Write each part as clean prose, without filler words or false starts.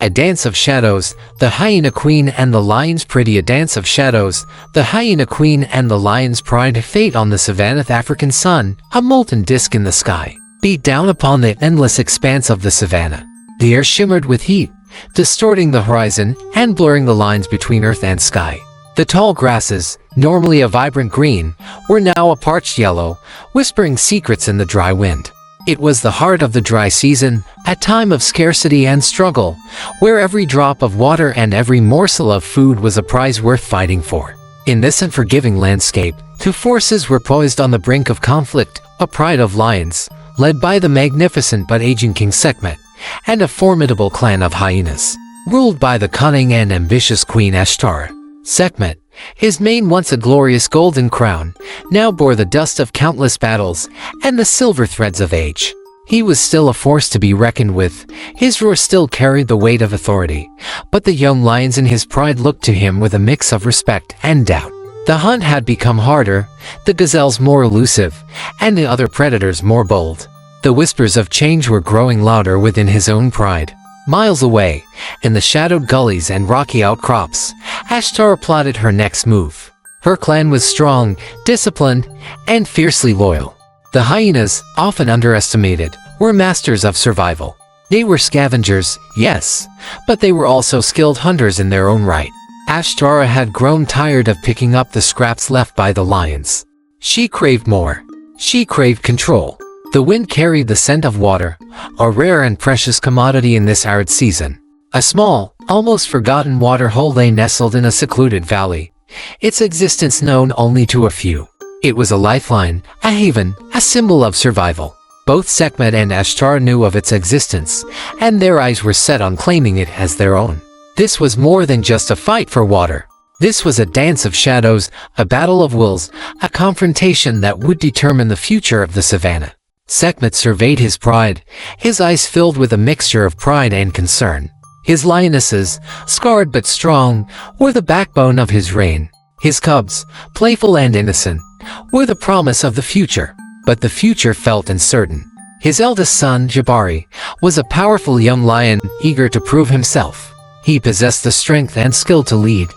A Dance of Shadows, The Hyena Queen and the Lion's Pretty. A Dance of Shadows, The Hyena Queen and the Lion's Pride. Fate on the Savanna. African sun, a molten disk in the sky, beat down upon the endless expanse of the savanna. The air shimmered with heat, distorting the horizon and blurring the lines between earth and sky. The tall grasses, normally a vibrant green, were now a parched yellow, whispering secrets in the dry wind. It was the heart of the dry season, a time of scarcity and struggle, where every drop of water and every morsel of food was a prize worth fighting for. In this unforgiving landscape, two forces were poised on the brink of conflict: a pride of lions, led by the magnificent but aging King Sekhmet, and a formidable clan of hyenas, ruled by the cunning and ambitious Queen Ashtar. Sekhmet, his mane once a glorious golden crown, now bore the dust of countless battles and the silver threads of age. He was still a force to be reckoned with. His roar still carried the weight of authority, but the young lions in his pride looked to him with a mix of respect and doubt. The hunt had become harder, the gazelles more elusive, and the other predators more bold. The whispers of change were growing louder within his own pride. Miles away, in the shadowed gullies and rocky outcrops, Ashtar plotted her next move. Her clan was strong, disciplined, and fiercely loyal. The hyenas, often underestimated, were masters of survival. They were scavengers, yes, but they were also skilled hunters in their own right. Ashtar had grown tired of picking up the scraps left by the lions. She craved more. She craved control. The wind carried the scent of water, a rare and precious commodity in this arid season. A small, almost forgotten water hole lay nestled in a secluded valley, its existence known only to a few. It was a lifeline, a haven, a symbol of survival. Both Sekhmet and Ashtar knew of its existence, and their eyes were set on claiming it as their own. This was more than just a fight for water. This was a dance of shadows, a battle of wills, a confrontation that would determine the future of the savanna. Sekhmet surveyed his pride, his eyes filled with a mixture of pride and concern. His lionesses, scarred but strong, were the backbone of his reign. His cubs, playful and innocent, were the promise of the future. But the future felt uncertain. His eldest son, Jabari, was a powerful young lion, eager to prove himself. He possessed the strength and skill to lead,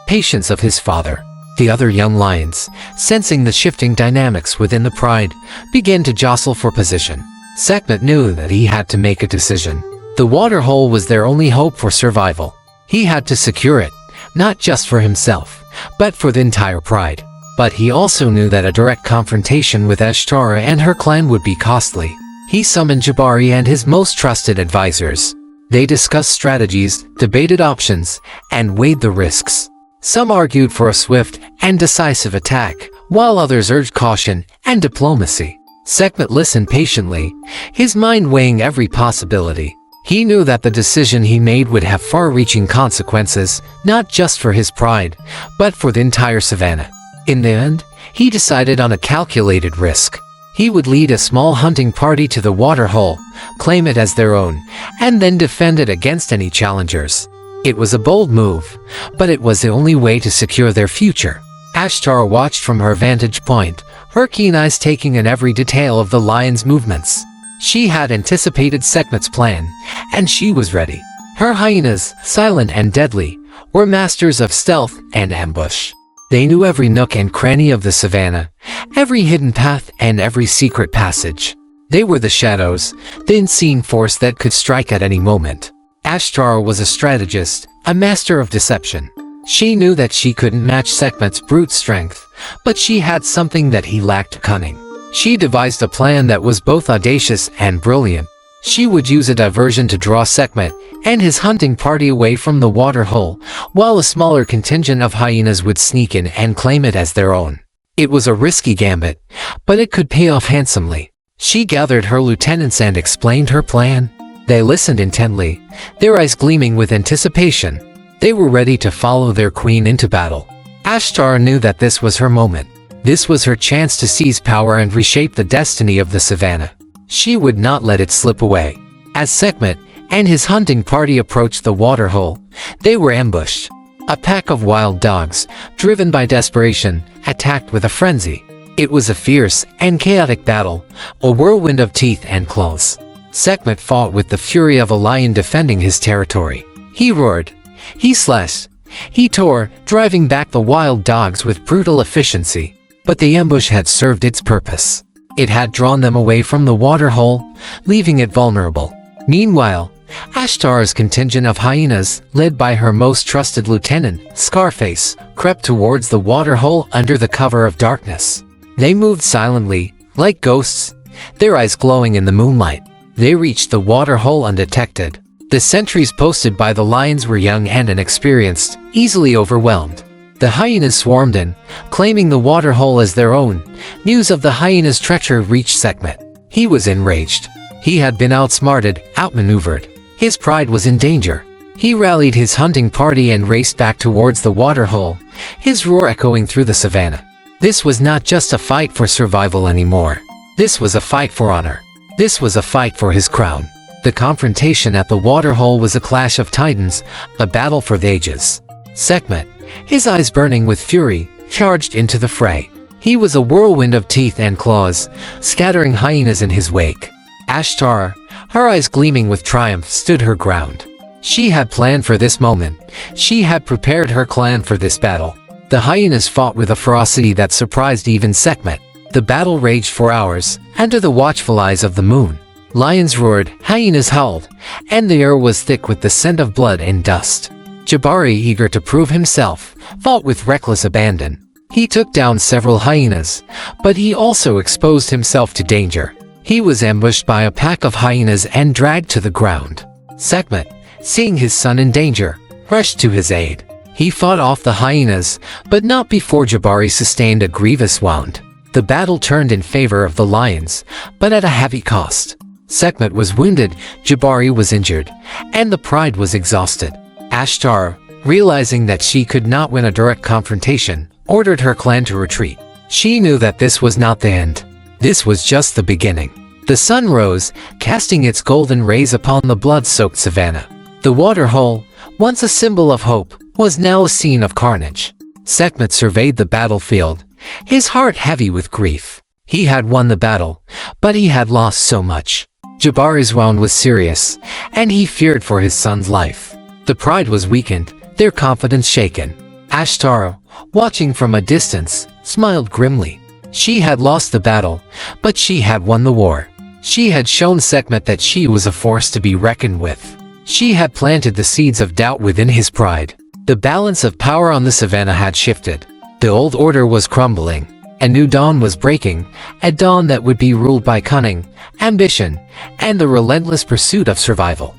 patience of his father. The other young lions, sensing the shifting dynamics within the pride, began to jostle for position. Sekhmet knew that he had to make a decision. The water hole was their only hope for survival. He had to secure it, not just for himself, but for the entire pride. But he also knew that a direct confrontation with Ashtar and her clan would be costly. He summoned Jabari and his most trusted advisors. They discussed strategies, debated options, and weighed the risks. Some argued for a swift and decisive attack, while others urged caution and diplomacy. Sekhmet listened patiently, his mind weighing every possibility. He knew that the decision he made would have far-reaching consequences, not just for his pride, but for the entire savanna. In the end, he decided on a calculated risk. He would lead a small hunting party to the water hole, claim it as their own, and then defend it against any challengers. It was a bold move, but it was the only way to secure their future. Ashtar watched from her vantage point, her keen eyes taking in every detail of the lion's movements. She had anticipated Sekhmet's plan, and she was ready. Her hyenas, silent and deadly, were masters of stealth and ambush. They knew every nook and cranny of the savanna, every hidden path and every secret passage. They were the shadows, the unseen force that could strike at any moment. Ashtar was a strategist, a master of deception. She knew that she couldn't match Sekhmet's brute strength, but she had something that he lacked: cunning. She devised a plan that was both audacious and brilliant. She would use a diversion to draw Sekhmet and his hunting party away from the water hole, while a smaller contingent of hyenas would sneak in and claim it as their own. It was a risky gambit, but it could pay off handsomely. She gathered her lieutenants and explained her plan. They listened intently, their eyes gleaming with anticipation. They were ready to follow their queen into battle. Ashtar knew that this was her moment. This was her chance to seize power and reshape the destiny of the savanna. She would not let it slip away. As Sekhmet and his hunting party approached the water hole, they were ambushed. A pack of wild dogs, driven by desperation, attacked with a frenzy. It was a fierce and chaotic battle, a whirlwind of teeth and claws. Sekhmet fought with the fury of a lion defending his territory. He roared, he slashed, he tore, driving back the wild dogs with brutal efficiency. But the ambush had served its purpose. It had drawn them away from the waterhole, leaving it vulnerable. Meanwhile, Ashtar's contingent of hyenas, led by her most trusted lieutenant, Scarface, crept towards the waterhole under the cover of darkness. They moved silently, like ghosts, their eyes glowing in the moonlight. They reached the waterhole undetected. The sentries posted by the lions were young and inexperienced, easily overwhelmed. The hyenas swarmed in, claiming the waterhole as their own. News of the hyenas' treachery reached Sekhmet. He was enraged. He had been outsmarted, outmaneuvered. His pride was in danger. He rallied his hunting party and raced back towards the waterhole, his roar echoing through the savannah. This was not just a fight for survival anymore. This was a fight for honor. This was a fight for his crown. The confrontation at the waterhole was a clash of titans, a battle for the ages. Sekhmet, his eyes burning with fury, charged into the fray. He was a whirlwind of teeth and claws, scattering hyenas in his wake. Ashtar, her eyes gleaming with triumph, stood her ground. She had planned for this moment. She had prepared her clan for this battle. The hyenas fought with a ferocity that surprised even Sekhmet. The battle raged for hours, under the watchful eyes of the moon. Lions roared, hyenas howled, and the air was thick with the scent of blood and dust. Jabari, eager to prove himself, fought with reckless abandon. He took down several hyenas, but he also exposed himself to danger. He was ambushed by a pack of hyenas and dragged to the ground. Sekhmet, seeing his son in danger, rushed to his aid. He fought off the hyenas, but not before Jabari sustained a grievous wound. The battle turned in favor of the lions, but at a heavy cost. Sekhmet was wounded, Jabari was injured, and the pride was exhausted. Ashtar, realizing that she could not win a direct confrontation, ordered her clan to retreat. She knew that this was not the end. This was just the beginning. The sun rose, casting its golden rays upon the blood-soaked savannah. The waterhole, once a symbol of hope, was now a scene of carnage. Sekhmet surveyed the battlefield, his heart heavy with grief. He had won the battle, but he had lost so much. Jabari's wound was serious, and he feared for his son's life. The pride was weakened, their confidence shaken. Ashtar, watching from a distance, smiled grimly. She had lost the battle, but she had won the war. She had shown Sekhmet that she was a force to be reckoned with. She had planted the seeds of doubt within his pride. The balance of power on the savannah had shifted. The old order was crumbling. A new dawn was breaking, a dawn that would be ruled by cunning, ambition, and the relentless pursuit of survival.